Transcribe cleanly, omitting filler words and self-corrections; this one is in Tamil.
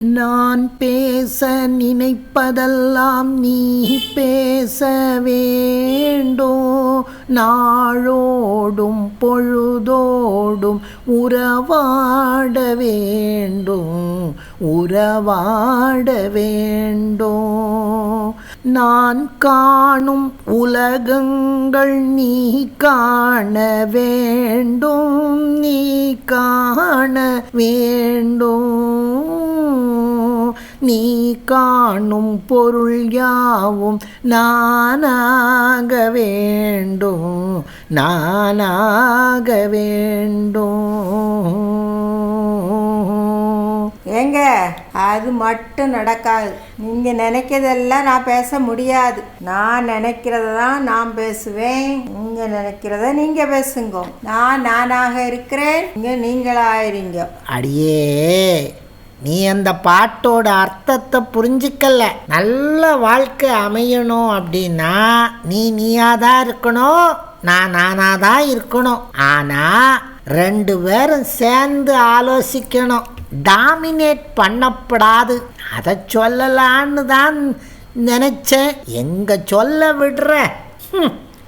நான் பேச நினைப்பதெல்லாம் நீ பேச வேண்டும். நாளோடும் பொழுதோடும் உறவாட வேண்டும், உறவாட வேண்டும். நான் காணும் உலகங்கள் நீ காண வேண்டும், நீ காண வேண்டும். நீ காணும் பொருள் யாவும் நானாக வேண்டும், நானாக வேண்டும். ஏங்க அது மட்டும் நடக்காது. நீங்கள் நினைக்கிறதெல்லாம் நான் பேச முடியாது. நான் நினைக்கிறத தான் நான் பேசுவேன். நீங்கள் நினைக்கிறத நீங்கள் பேசுங்க. நான் நானாக இருக்கிறேன், நீங்கள் நீங்களாயிருங்க. அடியே, நீ அந்த பாட்டோட அர்த்தத்தை புரிஞ்சிக்கல. நல்ல வாழ்க்கை அமையணும் அப்படின்னா நீயாதான் இருக்கணும், நான் நானாதான் இருக்கணும். ஆனால் ரெண்டு பேரும் சேர்ந்து ஆலோசிக்கணும், டாமினேட் பண்ணப்படாது. அதை சொல்லலான்னு தான் நினச்சேன், எங்கே சொல்ல விடுற.